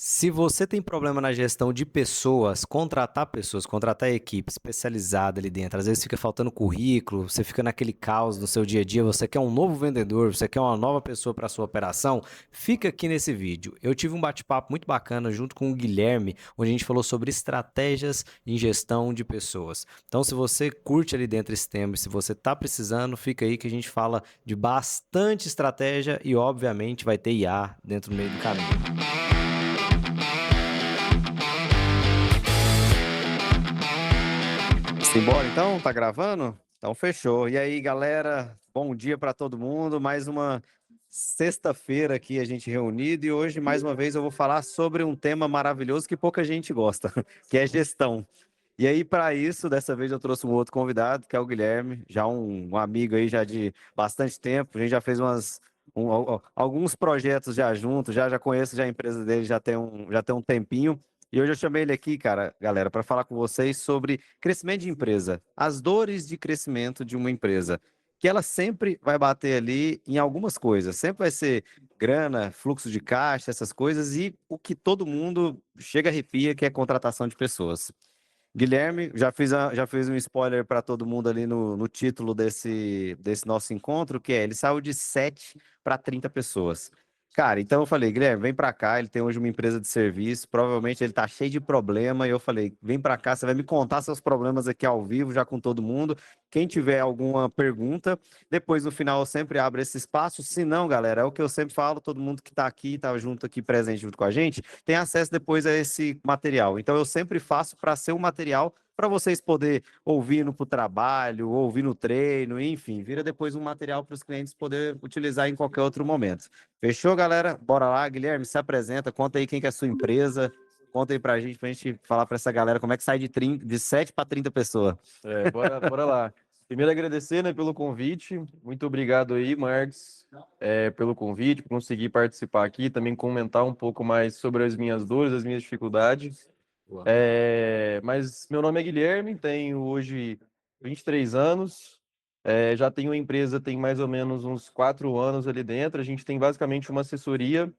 Se você tem problema na gestão de pessoas, contratar equipe especializada ali dentro, às vezes fica faltando currículo, você fica naquele caos no seu dia a dia, você quer um novo vendedor, você quer uma nova pessoa para sua operação, fica aqui nesse vídeo. Eu tive um bate-papo muito bacana junto com o Guilherme, onde a gente falou sobre estratégias em gestão de pessoas. Então, se você curte ali dentro esse tema, se você está precisando, fica aí que a gente fala de bastante estratégia e, obviamente, vai ter IA dentro do meio do caminho. Simbora então? Tá gravando? Então fechou. E aí, galera, bom dia para todo mundo. Mais uma sexta-feira aqui a gente reunido e hoje mais uma vez eu vou falar sobre um tema maravilhoso que pouca gente gosta, que é gestão. E aí, para isso, dessa vez eu trouxe um outro convidado, que é o Guilherme, já um amigo aí já de bastante tempo. A gente já fez alguns projetos já juntos, já conheço já a empresa dele já tem um tempinho. E hoje eu chamei ele aqui, cara, galera, para falar com vocês sobre crescimento de empresa, as dores de crescimento de uma empresa, que ela sempre vai bater ali em algumas coisas, sempre vai ser grana, fluxo de caixa, essas coisas, e o que todo mundo chega a arrepia, que é contratação de pessoas. Guilherme, já fiz um spoiler para todo mundo ali no título desse nosso encontro, que é ele saiu de 7 para 30 pessoas. Cara, então eu falei, Guilherme, vem para cá, ele tem hoje uma empresa de serviço, provavelmente ele tá cheio de problema, e eu falei, vem para cá, você vai me contar seus problemas aqui ao vivo, já com todo mundo. Quem tiver alguma pergunta, depois no final eu sempre abro esse espaço. Se não, galera, é o que eu sempre falo, todo mundo que está aqui, está junto aqui, presente junto com a gente, tem acesso depois a esse material. Então eu sempre faço para ser um material para vocês poder ouvir no pro trabalho, ouvir no treino, enfim, vira depois um material para os clientes poder utilizar em qualquer outro momento. Fechou, galera? Bora lá, Guilherme, se apresenta, conta aí quem que é a sua empresa, conta aí pra gente falar para essa galera como é que sai de 7 para 30 pessoas. Bora lá. Primeiro agradecer, né, pelo convite. Muito obrigado aí, Marcos, pelo convite, por conseguir participar aqui, também comentar um pouco mais sobre as minhas dores, as minhas dificuldades. Mas meu nome é Guilherme, tenho hoje 23 anos, já tenho uma empresa, tem mais ou menos uns 4 anos ali dentro. A gente tem basicamente uma assessoria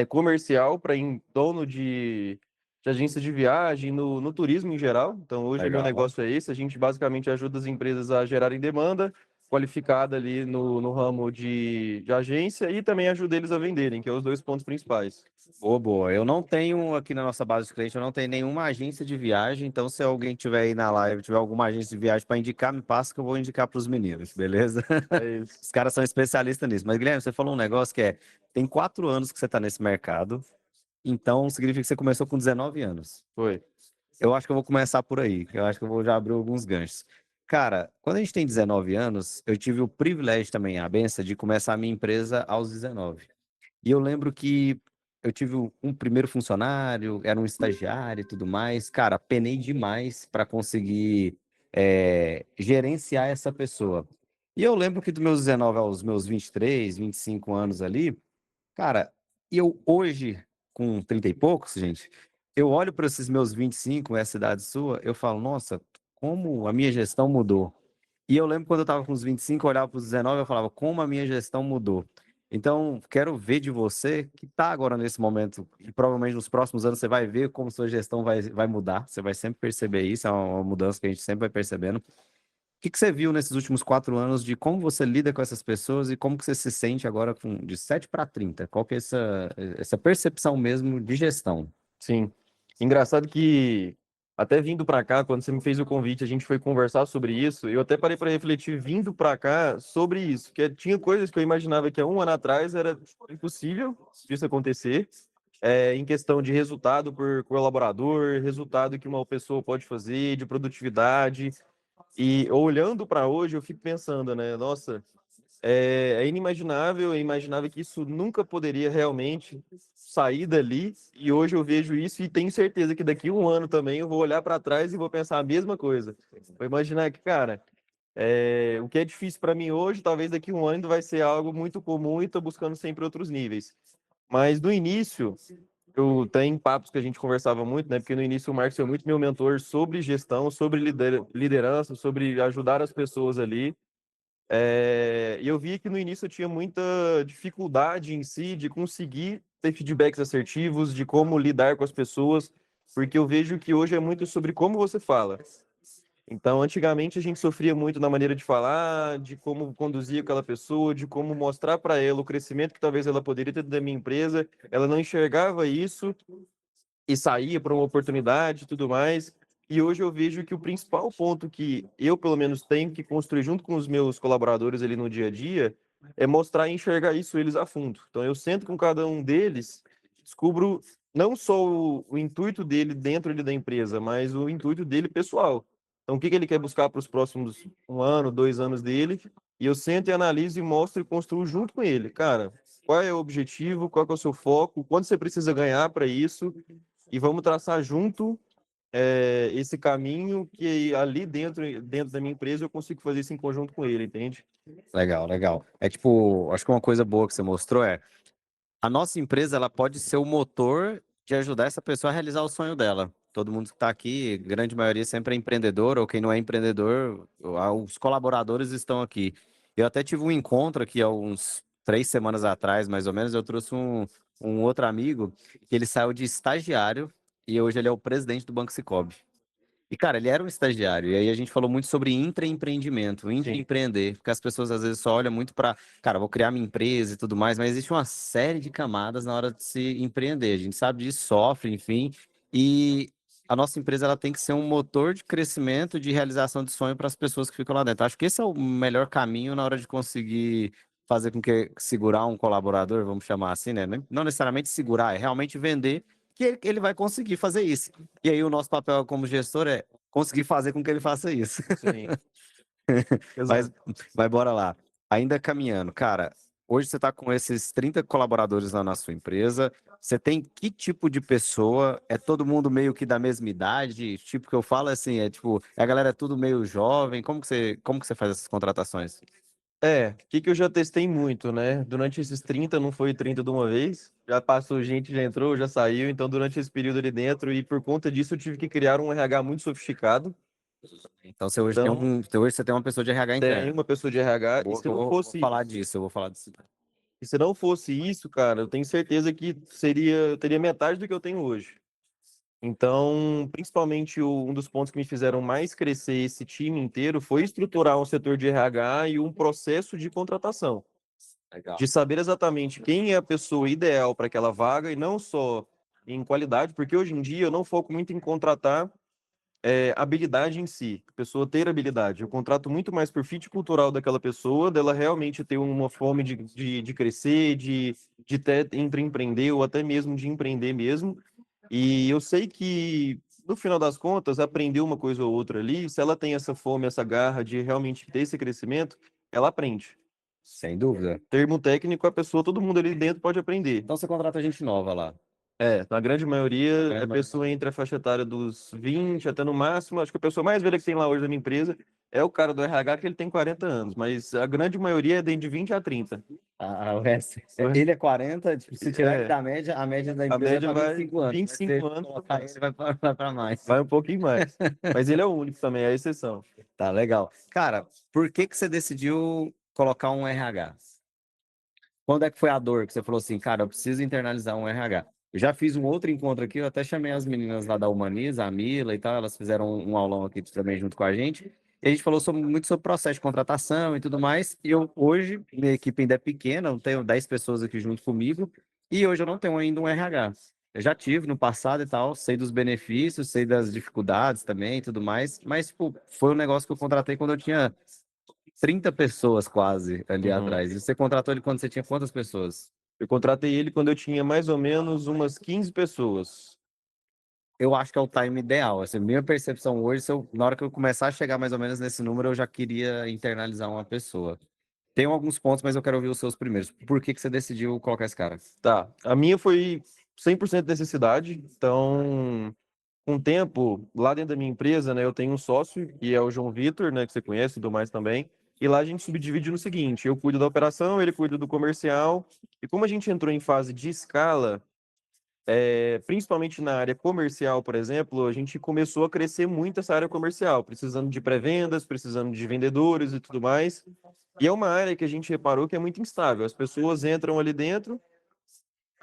comercial para em dono de agência de viagem, no turismo em geral. Então, hoje o meu Legal. negócio é esse. A gente basicamente ajuda as empresas a gerarem demanda qualificada ali no ramo de agência e também ajuda eles a venderem, que é os dois pontos principais. Boa, boa. Eu não tenho aqui na nossa base de cliente, eu não tenho nenhuma agência de viagem, então se alguém tiver aí na live, tiver alguma agência de viagem para indicar, me passa que eu vou indicar para os meninos, beleza? É isso. Os caras são especialistas nisso. Mas, Guilherme, você falou um negócio que tem 4 anos que você está nesse mercado, então significa que você começou com 19 anos. Foi. Eu acho que eu vou começar por aí, eu acho que eu vou já abrir alguns ganchos. Cara, quando a gente tem 19 anos, eu tive o privilégio também, a benção, de começar a minha empresa aos 19. E eu lembro que eu tive um primeiro funcionário, era um estagiário e tudo mais. Cara, penei demais para conseguir gerenciar essa pessoa. E eu lembro que dos meus 19 aos meus 23, 25 anos ali, cara, eu hoje, com 30 e poucos, gente, eu olho para esses meus 25, essa idade sua, eu falo, nossa, como a minha gestão mudou. E eu lembro quando eu estava com os 25, eu olhava para os 19, eu falava, como a minha gestão mudou. Então, quero ver de você, que está agora nesse momento, e provavelmente nos próximos anos você vai ver como sua gestão vai mudar, você vai sempre perceber isso, é uma mudança que a gente sempre vai percebendo. O que você viu nesses últimos 4 anos de como você lida com essas pessoas e como que você se sente agora de 7 para 30? Qual que é essa percepção mesmo de gestão? Sim. Engraçado que até vindo para cá, quando você me fez o convite, a gente foi conversar sobre isso. Eu até parei para refletir vindo para cá sobre isso, que tinha coisas que eu imaginava que há um ano atrás era impossível disso acontecer, em questão de resultado por colaborador, resultado que uma pessoa pode fazer, de produtividade. E olhando para hoje, eu fico pensando, né? Nossa, é inimaginável, é imaginável que isso nunca poderia realmente sair dali. E hoje eu vejo isso e tenho certeza que daqui a um ano também eu vou olhar para trás e vou pensar a mesma coisa. Vou imaginar que, cara, o que é difícil para mim hoje, talvez daqui a um ano vai ser algo muito comum e estou buscando sempre outros níveis. Mas no início, eu tenho papos que a gente conversava muito, né? Porque no início o Marcos foi muito meu mentor sobre gestão, sobre liderança, sobre ajudar as pessoas ali. E eu vi que no início eu tinha muita dificuldade em si de conseguir ter feedbacks assertivos, de como lidar com as pessoas, porque eu vejo que hoje é muito sobre como você fala. Então, antigamente a gente sofria muito na maneira de falar, de como conduzir aquela pessoa, de como mostrar para ela o crescimento que talvez ela poderia ter da minha empresa. Ela não enxergava isso e saía para uma oportunidade e tudo mais. E hoje eu vejo que o principal ponto que eu, pelo menos, tenho que construir junto com os meus colaboradores ali no dia a dia é mostrar e enxergar isso eles a fundo. Então eu sento com cada um deles, descubro não só o intuito dele dentro ali da empresa, mas o intuito dele pessoal. Então o que que ele quer buscar para os próximos 1 ano, 2 anos dele, e eu sento e analiso e mostro e construo junto com ele. Cara, qual é o objetivo, qual é o seu foco, quanto você precisa ganhar para isso, e vamos traçar junto esse caminho que ali dentro da minha empresa eu consigo fazer isso em conjunto com ele, entende? Legal, legal. É tipo, acho que uma coisa boa que você mostrou é a nossa empresa, ela pode ser o motor de ajudar essa pessoa a realizar o sonho dela. Todo mundo que está aqui, grande maioria sempre é empreendedor, ou quem não é empreendedor, os colaboradores estão aqui. Eu até tive um encontro aqui há uns 3 semanas atrás, mais ou menos, eu trouxe um outro amigo que ele saiu de estagiário e hoje ele é o presidente do Banco Sicoob. E, cara, ele era um estagiário. E aí a gente falou muito sobre intraempreendimento, Sim. intraempreender, porque as pessoas às vezes só olham muito para, cara, vou criar minha empresa e tudo mais, mas existe uma série de camadas na hora de se empreender. A gente sabe disso, sofre, enfim. E a nossa empresa ela tem que ser um motor de crescimento, de realização de sonho para as pessoas que ficam lá dentro. Acho que esse é o melhor caminho na hora de conseguir fazer com que segurar um colaborador, vamos chamar assim, né? Não necessariamente segurar, é realmente vender que ele vai conseguir fazer isso. E aí o nosso papel como gestor é conseguir fazer com que ele faça isso. Sim, Mas, exato. mas bora lá. Ainda caminhando, cara, hoje você está com esses 30 colaboradores lá na sua empresa. Você tem que tipo de pessoa? É todo mundo meio que da mesma idade? Tipo que eu falo assim, é tipo, a galera é tudo meio jovem. Como que você faz essas contratações? O que que eu já testei muito, né? Durante esses 30, não foi 30 de uma vez, já passou gente, já entrou, já saiu, então durante esse período ali dentro, e por conta disso eu tive que criar um RH muito sofisticado. Então você hoje tem Então, hoje você tem uma pessoa de RH tem interna. uma pessoa de RH, e Boa, se que eu não vou fosse, falar disso, eu vou falar disso. e se não fosse isso, cara, eu tenho certeza que eu teria metade do que eu tenho hoje. Então, principalmente um dos pontos que me fizeram mais crescer esse time inteiro foi estruturar um setor de RH e um processo de contratação, Legal. de saber exatamente quem é a pessoa ideal para aquela vaga e não só em qualidade, porque hoje em dia eu não foco muito em contratar habilidade em si, a pessoa ter habilidade. Eu contrato muito mais por fit cultural daquela pessoa, dela realmente ter uma fome de crescer, de ter, empreender ou até mesmo de empreender mesmo. E eu sei que, no final das contas, aprender uma coisa ou outra ali, se ela tem essa fome, essa garra de realmente ter esse crescimento, ela aprende. Sem dúvida. Termo técnico, a pessoa, todo mundo ali dentro pode aprender. Então você contrata gente nova lá. Na grande maioria, Grande a maioria. pessoa entre a faixa etária dos 20 até no máximo. Acho que a pessoa mais velha que tem lá hoje na minha empresa é o cara do RH, que ele tem 40 anos, mas a grande maioria é de 20 a 30. O resto, ele é 40, tipo, se tirar ele É, da média, a média da a empresa é média para vinte e vai cinco anos. vinte e Mas se cinco ele anos no colocar ele, máximo. vai para mais. Vai um pouquinho mais. Mas ele é o único também, é a exceção. Tá legal. Cara, por que que você decidiu colocar um RH? Quando é que foi a dor que você falou assim, cara, eu preciso internalizar um RH? Eu já fiz um outro encontro aqui, eu até chamei as meninas lá da Humaniza, a Mila e tal, elas fizeram um aulão aqui também junto com a gente. E a gente falou muito sobre processo de contratação e tudo mais. E eu hoje, minha equipe ainda é pequena, eu tenho 10 pessoas aqui junto comigo, e hoje eu não tenho ainda um RH. Eu já tive no passado e tal, sei dos benefícios, sei das dificuldades também e tudo mais, mas, tipo, foi um negócio que eu contratei quando eu tinha 30 pessoas quase ali Uhum. atrás. E você contratou ele quando você tinha quantas pessoas? Eu contratei ele quando eu tinha mais ou menos umas 15 pessoas. Eu acho que é o time ideal. Assim, minha percepção hoje, na hora que eu começar a chegar mais ou menos nesse número, eu já queria internalizar uma pessoa. Tem alguns pontos, mas eu quero ouvir os seus primeiros. Por que que você decidiu colocar esse cara? Tá, a minha foi 100% necessidade. Então, com o tempo, lá dentro da minha empresa, né, eu tenho um sócio, que é o João Vitor, né, que você conhece e tudo mais também. E lá a gente subdivide no seguinte: eu cuido da operação, ele cuida do comercial. E como a gente entrou em fase de escala, principalmente na área comercial, por exemplo, a gente começou a crescer muito essa área comercial, precisando de pré-vendas, precisando de vendedores e tudo mais. E é uma área que a gente reparou que é muito instável. As pessoas entram ali dentro,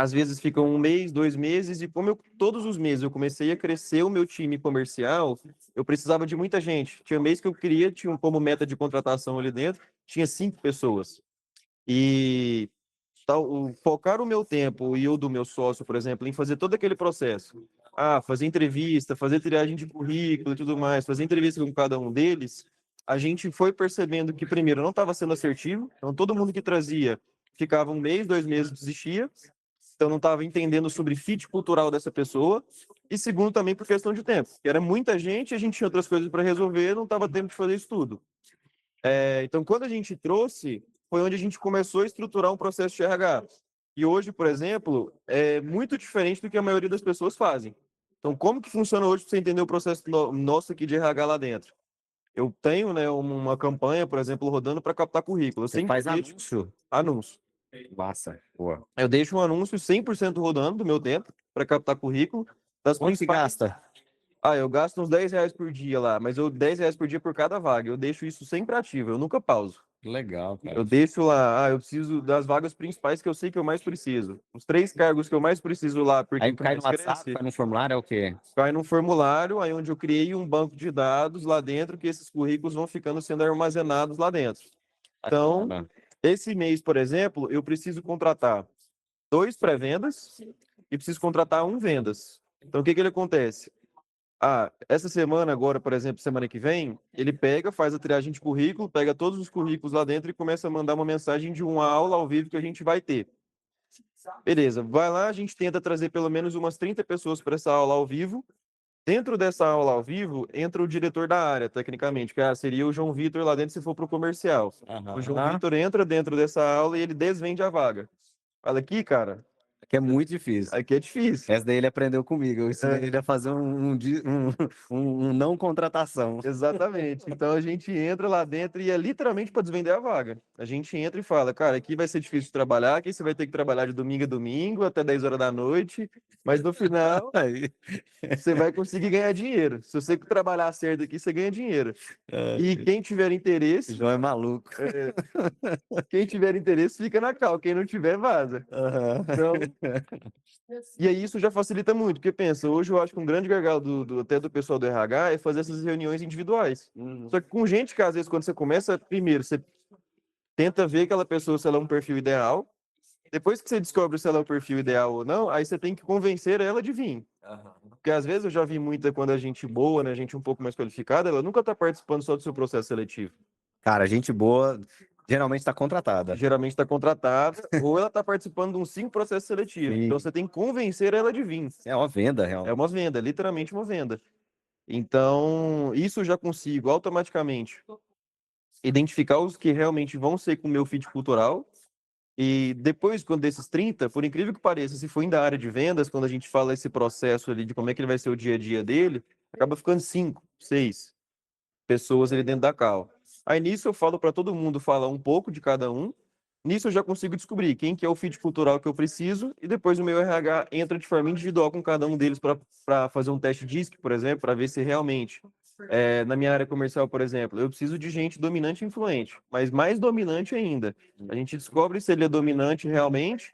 às vezes ficam um mês, 2 meses, e como todos os meses eu comecei a crescer o meu time comercial, eu precisava de muita gente. Tinha mês que eu queria, tinha como meta de contratação ali dentro, tinha 5 pessoas. E focar o meu tempo e o do meu sócio, por exemplo, em fazer todo aquele processo. Fazer entrevista, fazer triagem de currículo e tudo mais, fazer entrevista com cada um deles, a gente foi percebendo que, primeiro, não estava sendo assertivo, então todo mundo que trazia ficava um mês, 2 meses, desistia, então não estava entendendo sobre fit cultural dessa pessoa, e segundo, também por questão de tempo, que era muita gente, a gente tinha outras coisas para resolver, não estava tempo de fazer isso tudo. Então, quando a gente trouxe, foi onde a gente começou a estruturar um processo de RH. E hoje, por exemplo, é muito diferente do que a maioria das pessoas fazem. Então, como que funciona hoje para você entender o processo nosso aqui de RH lá dentro? Eu tenho, né, uma campanha, por exemplo, rodando para captar currículo. Eu Você sempre faz deixo anúncio? anúncio. Massa, boa. Eu deixo um anúncio 100% rodando do meu tempo para captar currículo das Quanto que principais. gasta? Eu gasto uns R$ 10 por dia lá, mas R$ 10 por dia por cada vaga. Eu deixo isso sempre ativo, eu nunca pauso. Legal, cara. Eu deixo lá, eu preciso das vagas principais que eu sei que eu mais preciso. Os 3 cargos que eu mais preciso lá, porque Aí o que cai no mais WhatsApp, cresce, cai no formulário, é o quê? cai num formulário, aí onde eu criei um banco de dados lá dentro, que esses currículos vão ficando sendo armazenados lá dentro. Então, Bacana. esse mês, por exemplo, eu preciso contratar 2 pré-vendas e preciso contratar 1 vendas. Então, o que que ele acontece? Essa semana agora, por exemplo, semana que vem, ele pega, faz a triagem de currículo, pega todos os currículos lá dentro e começa a mandar uma mensagem de uma aula ao vivo que a gente vai ter. Beleza, vai lá, a gente tenta trazer pelo menos umas 30 pessoas para essa aula ao vivo. Dentro dessa aula ao vivo, entra o diretor da área, tecnicamente, que seria o João Vitor lá dentro se for para o comercial. O João Aham. Vitor entra dentro dessa aula e ele desvende a vaga. Fala aqui, cara, Que é muito difícil. aqui é difícil. Essa daí ele aprendeu comigo. Eu ensinei É. ele a fazer um não contratação. Exatamente. Então a gente entra lá dentro e é literalmente para desvender a vaga. A gente entra e fala, cara, aqui vai ser difícil de trabalhar, aqui você vai ter que trabalhar de domingo a domingo até 10 horas da noite, mas no final Aí, você vai conseguir ganhar dinheiro. Se você trabalhar certo aqui, você ganha dinheiro. E quem tiver interesse, João é maluco. é, quem tiver interesse fica na cal, quem não tiver vaza. Aham. Então, e aí isso já facilita muito, porque pensa, hoje eu acho que um grande gargalo até do pessoal do RH é fazer essas reuniões individuais. Só que com gente que às vezes quando você começa, primeiro você tenta ver aquela pessoa se ela é um perfil ideal, depois que você descobre se ela é um perfil ideal ou não, aí você tem que convencer ela de vir. Porque às vezes eu já vi muita quando a gente boa, né, a gente um pouco mais qualificada, ela nunca está participando só do seu processo seletivo. Cara, gente boa geralmente está contratada. Geralmente está contratada ou ela está participando de uns 5 processos seletivos. Sim. Então você tem que convencer ela de vir. É uma venda, É realmente. uma venda, literalmente uma venda. Então, isso eu já consigo automaticamente identificar os que realmente vão ser com o meu fit cultural. E depois, quando desses 30, por incrível que pareça, se for da área de vendas, quando a gente fala esse processo ali de como é que ele vai ser o dia a dia dele, acaba ficando 5, 6 pessoas ali dentro da call. Aí nisso eu falo para todo mundo falar um pouco de cada um. Nisso eu já consigo descobrir quem que é o fit cultural que eu preciso e depois o meu RH entra de forma individual com cada um deles para fazer um teste DISC, por exemplo, para ver se realmente, na minha área comercial, por exemplo, eu preciso de gente dominante e influente, mas mais dominante ainda. A gente descobre se ele é dominante realmente.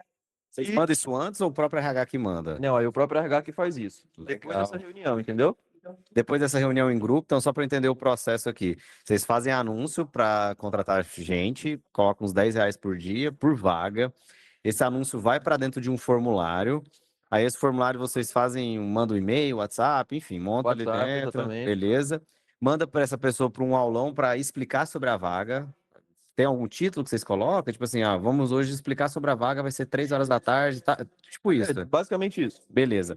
Vocês mandam isso antes ou o próprio RH que manda? Não, é o próprio RH que faz isso. Depois Legal. dessa reunião, entendeu? Depois dessa reunião em grupo, então só para entender o processo aqui, vocês fazem anúncio para contratar gente, colocam uns R$ 10 por dia, por vaga. Esse anúncio vai para dentro de um formulário. Aí esse formulário vocês fazem, mandam um e-mail, WhatsApp, enfim, monta ali WhatsApp, dentro, exatamente. beleza. Manda para essa pessoa para um aulão para explicar sobre a vaga. Tem algum título que vocês colocam? Tipo assim, vamos hoje explicar sobre a vaga, vai ser 3 horas da tarde, tá? Tipo isso. Basicamente isso. Beleza.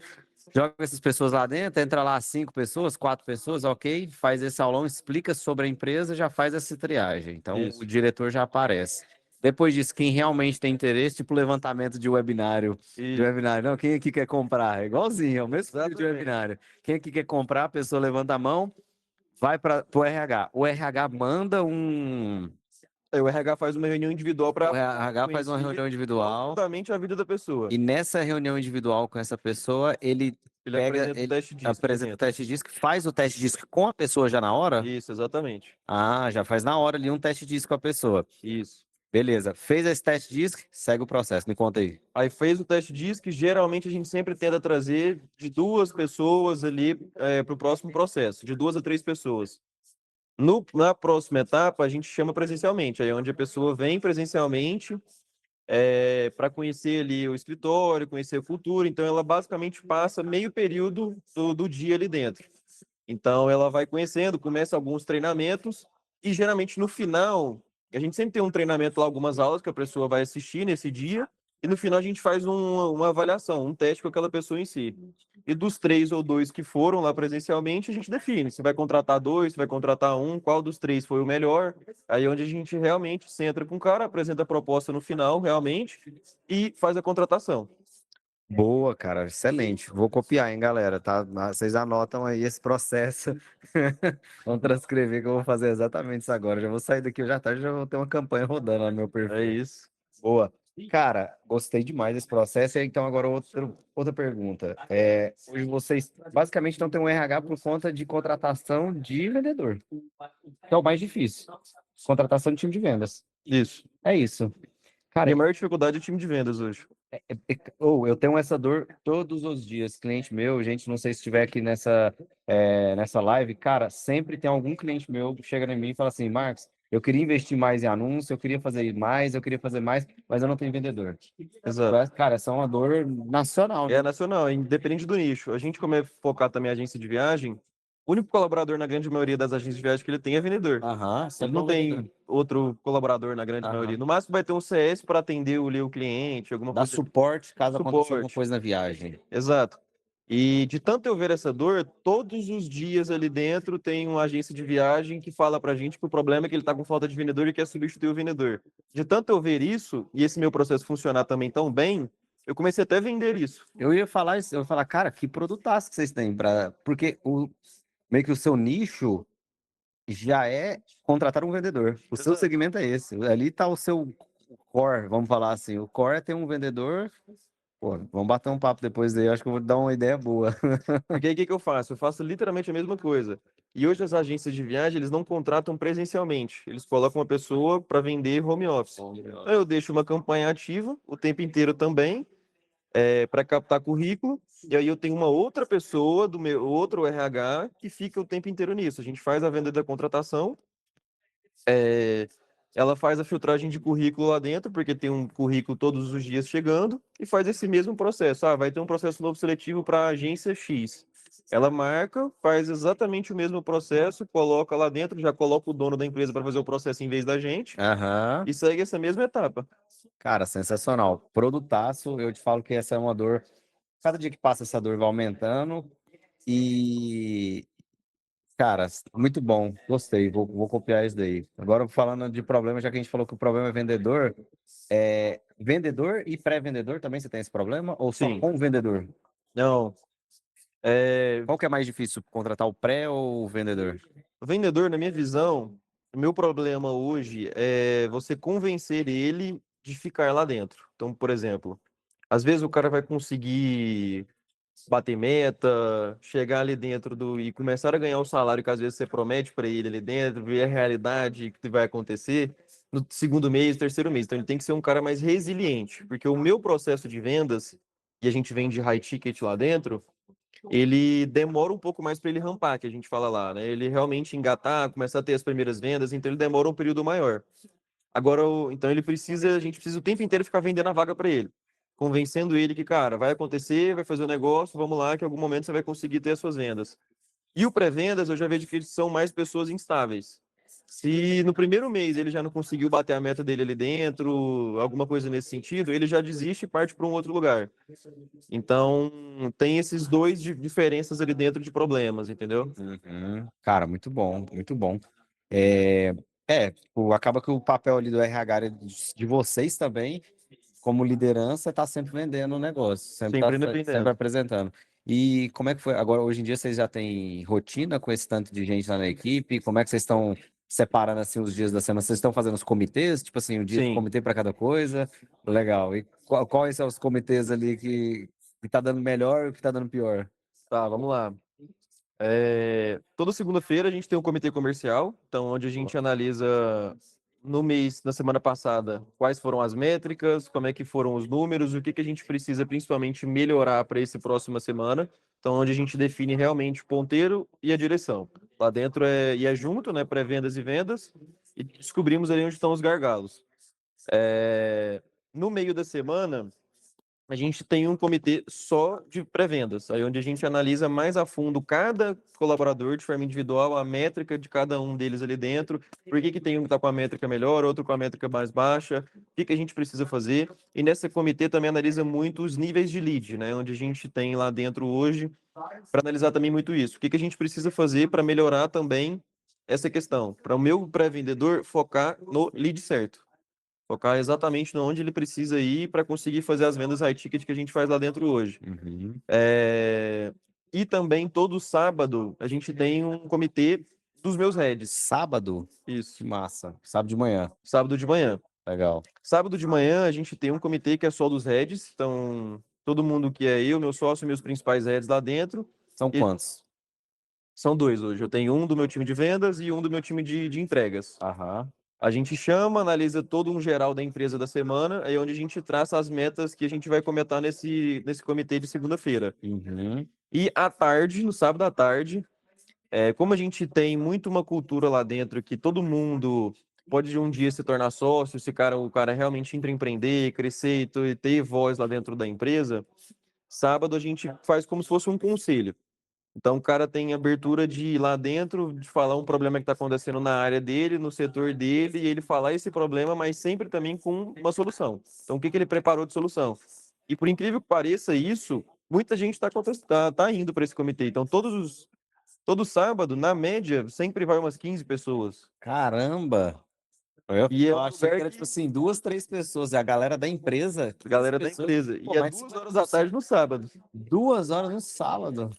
Joga essas pessoas lá dentro, entra lá 5 pessoas, 4 pessoas, ok? Faz esse aulão, explica sobre a empresa, já faz essa triagem. Então, Isso. o diretor já aparece. Depois disso, quem realmente tem interesse, tipo levantamento de webinário. De webinário, não, quem aqui quer comprar? É igualzinho, é o mesmo tipo de webinário. Quem aqui quer comprar, a pessoa levanta a mão, vai para o RH. O RH manda um... Aí o RH faz uma reunião individual O para RH faz uma reunião individual. profundamente a vida da pessoa. E nessa reunião individual com essa pessoa, ele pega, apresenta o teste DISC. apresenta o teste DISC, faz o teste DISC com a pessoa já na hora? Isso, exatamente. Já faz na hora ali um teste DISC com a pessoa. Isso. Beleza. Fez esse teste DISC, segue o processo. Me conta aí. Aí fez o teste DISC, geralmente a gente sempre tenta trazer de 2 pessoas ali para o próximo processo, de 2 a 3 pessoas. Na próxima etapa, a gente chama presencialmente, aí é onde a pessoa vem presencialmente para conhecer ali o escritório, conhecer a cultura. Então, ela basicamente passa meio período do dia ali dentro. Então, ela vai conhecendo, começa alguns treinamentos e geralmente no final, a gente sempre tem um treinamento lá, algumas aulas que a pessoa vai assistir nesse dia e no final a gente faz uma avaliação, um teste com aquela pessoa em si. E dos 3 ou 2 que foram lá presencialmente, a gente define se vai contratar 2, se vai contratar um, qual dos 3 foi o melhor. Aí é onde a gente realmente senta com o cara, apresenta a proposta no final, realmente, e faz a contratação. Boa, cara, excelente. Vou copiar, hein, galera, tá? Vocês anotam aí esse processo. Vamos transcrever que eu vou fazer exatamente isso agora. Já vou sair daqui hoje à tarde, já vou ter uma campanha rodando lá no meu É perfil. isso. Boa. Cara, gostei demais desse processo. E então, agora outra pergunta. Hoje vocês basicamente não têm um RH por conta de contratação de vendedor, que é o mais difícil. Contratação de time de vendas. Isso. É isso. Minha Cara, maior dificuldade é time de vendas hoje. eu tenho essa dor todos os dias. Cliente meu, gente, não sei se estiver aqui nessa live, cara, sempre tem algum cliente meu que chega em mim e fala assim, Marcos, eu queria investir mais em anúncio, eu queria fazer mais, eu queria fazer mais, mas eu não tenho vendedor. Exato. Cara, essa é uma dor nacional, É né? nacional, independente do nicho. A gente, como é focado também em agência de viagem, o único colaborador na grande maioria das agências de viagem que ele tem é vendedor. Aham, Ele sempre é não um vendedor. tem outro colaborador na grande maioria. Aham. No máximo vai ter um CS para atender o cliente, alguma Dá coisa, suporte caso aconteça alguma suporte. coisa na viagem. Exato. E de tanto eu ver essa dor, todos os dias ali dentro tem uma agência de viagem que fala pra gente que o problema é que ele tá com falta de vendedor e quer substituir o vendedor. De tanto eu ver isso, e esse meu processo funcionar também tão bem, eu comecei até a vender isso. Eu ia falar isso, eu ia falar, cara, que produtaço que vocês têm para, porque meio que o seu nicho já é contratar um vendedor. O seu Exato. segmento é esse. Ali está o seu core, vamos falar assim. O core é ter um vendedor. Pô, vamos bater um papo depois daí. Eu acho que eu vou te dar uma ideia boa. Porque aí o que que eu faço? Eu faço literalmente a mesma coisa. E hoje as agências de viagem, eles não contratam presencialmente. Eles colocam uma pessoa para vender home office. Então, eu deixo uma campanha ativa o tempo inteiro também, para captar currículo. E aí eu tenho uma outra pessoa do meu outro RH que fica o tempo inteiro nisso. A gente faz a venda da contratação, é, ela faz a filtragem de currículo lá dentro, porque tem um currículo todos os dias chegando, e faz esse mesmo processo. Ah, vai ter um processo novo seletivo para a agência X. Ela marca, faz exatamente o mesmo processo, coloca lá dentro, já coloca o dono da empresa para fazer o processo em vez da gente, Aham. e segue essa mesma etapa. Cara, sensacional. Produtaço, eu te falo que essa é uma dor. Cada dia que passa, essa dor vai aumentando. E, cara, muito bom. Gostei. Vou copiar isso daí. Agora, falando de problema, já que a gente falou que o problema é vendedor, vendedor e pré-vendedor também você tem esse problema? Ou só Sim. com o vendedor? Não. É, Qual que é mais difícil, contratar o pré ou o vendedor? vendedor, na minha visão, o meu problema hoje é você convencer ele de ficar lá dentro. Então, por exemplo, às vezes o cara vai conseguir bater meta, chegar ali dentro e começar a ganhar o salário que às vezes você promete para ele ali dentro, ver a realidade que vai acontecer no segundo mês, terceiro mês. Então ele tem que ser um cara mais resiliente, porque o meu processo de vendas, e a gente vende high ticket lá dentro, ele demora um pouco mais para ele rampar, que a gente fala lá, né? Ele realmente engatar, começar a ter as primeiras vendas, então ele demora um período maior. Agora, então a gente precisa o tempo inteiro ficar vendendo a vaga para ele, convencendo ele que, cara, vai acontecer, vai fazer o negócio, vamos lá, que em algum momento você vai conseguir ter as suas vendas. E o pré-vendas, eu já vejo que eles são mais pessoas instáveis. Se no primeiro mês ele já não conseguiu bater a meta dele ali dentro, alguma coisa nesse sentido, ele já desiste e parte para um outro lugar. Então, tem esses dois diferenças ali dentro de problemas, entendeu? Uhum. Cara, muito bom, muito bom. É, acaba que o papel ali do RH é de vocês também, como liderança, está sempre vendendo o negócio, sempre Sempre está sempre independendo. apresentando. E como é que foi? Agora, hoje em dia, vocês já têm rotina com esse tanto de gente lá na equipe? Como é que vocês estão separando assim os dias da semana? Vocês estão fazendo os comitês? Tipo assim, um dia de Sim, comitê para cada coisa? Legal. E quais são os comitês ali que tá dando melhor e o que tá dando pior? tá, vamos lá. Toda segunda-feira a gente tem um comitê comercial, então onde a gente analisa no mês, na semana passada, quais foram as métricas, como é que foram os números, o que que a gente precisa principalmente melhorar para esse próxima semana. Então, onde a gente define realmente o ponteiro e a direção. Lá dentro é junto, né, pré-vendas e vendas, e descobrimos ali onde estão os gargalos. No meio da semana, a gente tem um comitê só de pré-vendas, aí onde a gente analisa mais a fundo cada colaborador de forma individual, a métrica de cada um deles ali dentro, por que que tem um que está com a métrica melhor, outro com a métrica mais baixa, o que que a gente precisa fazer. E nesse comitê também analisa muito os níveis de lead, né, onde a gente tem lá dentro hoje, para analisar também muito isso. O que que a gente precisa fazer para melhorar também essa questão, para o meu pré-vendedor focar no lead certo. Focar exatamente onde ele precisa ir para conseguir fazer as vendas high ticket que a gente faz lá dentro hoje. Uhum. E também todo sábado a gente tem um comitê dos meus heads. Sábado? Que Isso, massa. Sábado de manhã. sábado de manhã. Legal. Sábado de manhã a gente tem um comitê que é só dos heads, então todo mundo que é eu, meu sócio, meus principais heads lá dentro. São E quantos? são dois hoje. Eu tenho um do meu time de vendas e um do meu time de entregas. Aham. A gente chama, analisa todo um geral da empresa da semana, aí é onde a gente traça as metas que a gente vai comentar nesse comitê de segunda-feira. Uhum. E à tarde, no sábado à tarde, como a gente tem muito uma cultura lá dentro que todo mundo pode um dia se tornar sócio, se o cara realmente empreender, crescer e ter voz lá dentro da empresa, sábado a gente faz como se fosse um conselho. Então, o cara tem abertura de ir lá dentro, de falar um problema que está acontecendo na área dele, no setor dele, e ele falar esse problema, mas sempre também com uma solução. Então, o que que ele preparou de solução? E por incrível que pareça isso, muita gente tá indo para esse comitê. Então, todo sábado, na média, sempre vai umas 15 pessoas. Caramba! Eu, E é eu um achei que lugar era, que tipo assim, duas, três pessoas. E a galera da empresa, a 15 galera da pessoas. empresa. Pô, E é mas 2 horas da tarde no sábado. 2 horas no sábado.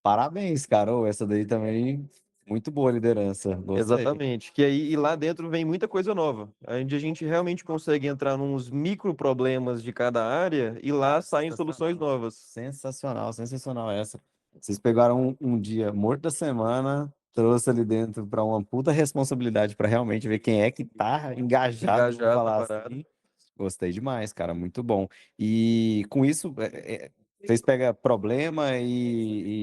Parabéns, cara. Ô, essa daí também, muito boa liderança. Gostei. Exatamente. Que aí e lá dentro vem muita coisa nova, onde a gente realmente consegue entrar nos micro problemas de cada área e lá saem soluções novas. Sensacional, sensacional essa. Vocês pegaram um dia morto da semana, trouxe ali dentro para uma puta responsabilidade para realmente ver quem é que tá engajado, vamos Engajado na falar parada. assim. Gostei demais, cara, muito bom. E com isso, vocês pegam problema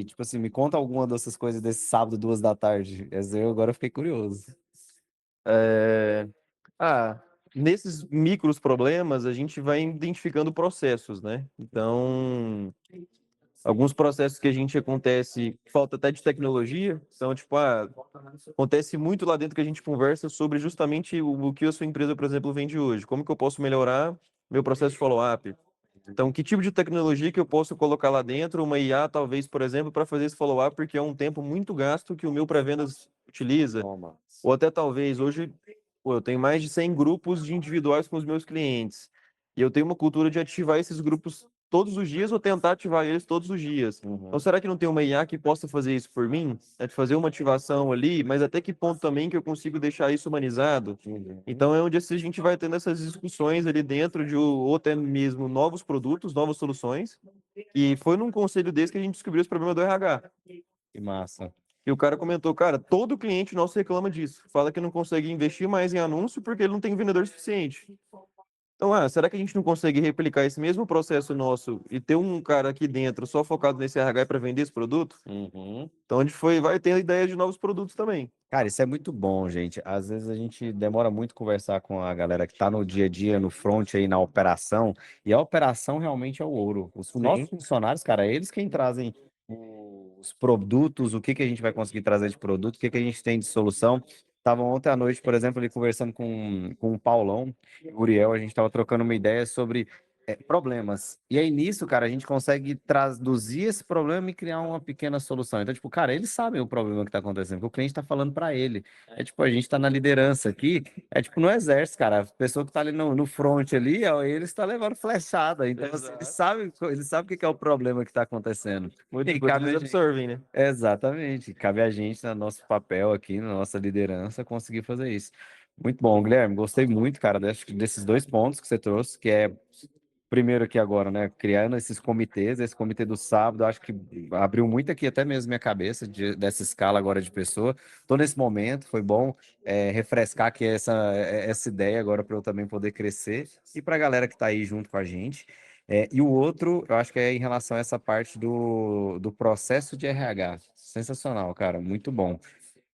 tipo assim, me conta alguma dessas coisas desse sábado, 2 da tarde. Essa eu agora fiquei curioso. É, Ah, nesses micros problemas a gente vai identificando processos, né? Então, alguns processos que a gente acontece, falta até de tecnologia. Então, tipo, acontece muito lá dentro que a gente conversa sobre justamente o que a sua empresa, por exemplo, vende hoje. Como que eu posso melhorar meu processo de follow-up? Então, que tipo de tecnologia que eu posso colocar lá dentro? Uma IA, talvez, por exemplo, para fazer esse follow-up, porque é um tempo muito gasto que o meu pré-vendas utiliza. Toma. Ou até talvez, hoje, pô, eu tenho mais de 100 grupos de individuais com os meus clientes. E eu tenho uma cultura de ativar esses grupos todos os dias ou tentar ativar eles todos os dias. Então, Uhum. será que não tem uma IA que possa fazer isso por mim? É de fazer uma ativação ali, mas até que ponto também que eu consigo deixar isso humanizado? Uhum. Então, é onde a gente vai tendo essas discussões ali dentro de ou até mesmo novos produtos, novas soluções. E foi num conselho desse que a gente descobriu esse problema do RH. Que massa. E o cara comentou, cara, todo cliente nosso reclama disso. Fala que não consegue investir mais em anúncio porque ele não tem vendedor suficiente. Então, será que a gente não consegue replicar esse mesmo processo nosso e ter um cara aqui dentro só focado nesse RH para vender esse produto? Uhum. Então, a gente vai ter ideia de novos produtos também. Cara, isso é muito bom, gente. Às vezes a gente demora muito conversar com a galera que está no dia a dia, no front aí, na operação, e a operação realmente é o ouro. Os nossos Sim, funcionários, cara, eles quem trazem os produtos, o que que a gente vai conseguir trazer de produto, o que que a gente tem de solução. Estava ontem à noite, por exemplo, ali conversando com o Paulão, o Uriel, a gente estava trocando uma ideia sobre problemas. E aí nisso, cara, a gente consegue traduzir esse problema e criar uma pequena solução. Então, tipo, cara, eles sabem o problema que está acontecendo, que o cliente está falando para ele. É tipo, a gente está na liderança aqui, é tipo no exército, cara. A pessoa que está ali no front ali, ó, ele está levando flechada. Então, assim, exato. ele sabe o que que é o problema que está acontecendo. E Muitas aí, coisas cabe eles a gente. absorvem, né? Exatamente. Cabe a gente, no nosso papel aqui, na nossa liderança, conseguir fazer isso. Muito bom, Guilherme. Gostei muito, cara, desses dois pontos que você trouxe, que é primeiro aqui agora, né? Criando esses comitês, esse comitê do sábado, acho que abriu muito aqui até mesmo minha cabeça dessa escala agora de pessoa. Tô nesse momento, foi bom refrescar aqui essa ideia agora para eu também poder crescer e para a galera que está aí junto com a gente. E o outro, eu acho que é em relação a essa parte do processo de RH. Sensacional, cara, muito bom.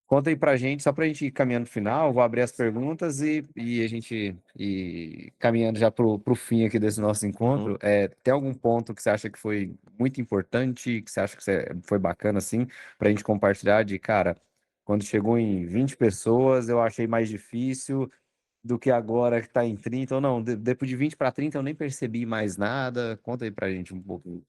Conta aí pra gente, só pra gente ir caminhando pro final, vou abrir as perguntas e a gente ir caminhando já pro fim aqui desse nosso Uhum. encontro. Tem algum ponto que você acha que foi muito importante, que você acha que foi bacana, assim, pra gente compartilhar de, cara, quando chegou em 20 pessoas, eu achei mais difícil do que agora que tá em 30, ou não, depois de 20 para 30 eu nem percebi mais nada. Conta aí pra gente um pouco.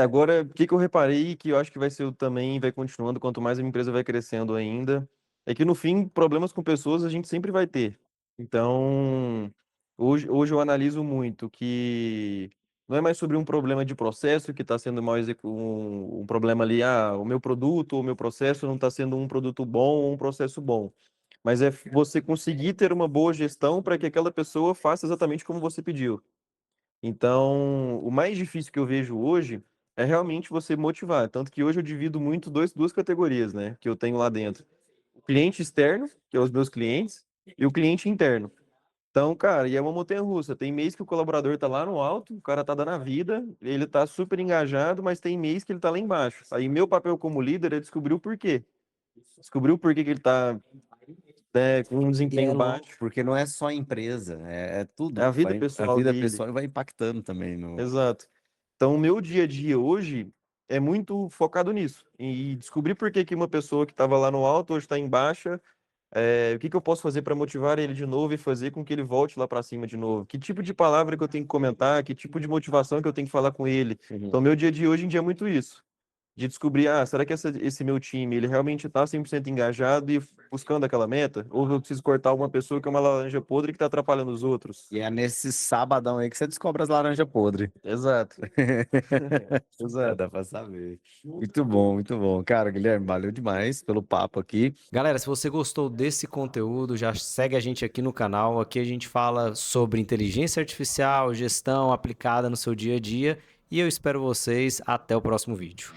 Agora, o que que eu reparei que eu acho que vai ser também, vai continuando, quanto mais a empresa vai crescendo ainda, é que no fim, problemas com pessoas a gente sempre vai ter. Então, hoje eu analiso muito que não é mais sobre um problema de processo que está sendo mal um problema ali, o meu produto ou o meu processo não está sendo um produto bom ou um processo bom. Mas é você conseguir ter uma boa gestão para que aquela pessoa faça exatamente como você pediu. Então, o mais difícil que eu vejo hoje é realmente você motivar. Tanto que hoje eu divido muito duas categorias, né, que eu tenho lá dentro. O cliente externo, que é os meus clientes, e o cliente interno. Então, cara, e é uma montanha-russa. Tem mês que o colaborador tá lá no alto, o cara tá dando a vida, ele tá super engajado, mas tem mês que ele tá lá embaixo. Aí meu papel como líder é descobrir o porquê. Descobrir o porquê que ele tá, né, com um E é desempenho louco, baixo. porque não é só empresa, é É a tudo. vida A pessoal vida dele. pessoal vai impactando também no. Exato. Então, o meu dia a dia hoje é muito focado nisso, e descobrir por que que uma pessoa que estava lá no alto hoje está em baixa, o que que eu posso fazer para motivar ele de novo e fazer com que ele volte lá para cima de novo? Que tipo de palavra que eu tenho que comentar? Que tipo de motivação que eu tenho que falar com ele? Uhum. Então, meu dia a dia hoje em dia é muito isso. De descobrir, será que esse meu time, ele realmente está 100% engajado e buscando aquela meta? Ou eu preciso cortar uma pessoa que é uma laranja podre que está atrapalhando os outros? E é nesse sabadão aí que você descobre as laranjas podres. Exato, exato. Dá pra saber. Muito bom, muito bom. Cara, Guilherme, valeu demais pelo papo aqui. Galera, se você gostou desse conteúdo, já segue a gente aqui no canal. Aqui a gente fala sobre inteligência artificial, gestão aplicada no seu dia a dia. E eu espero vocês até o próximo vídeo.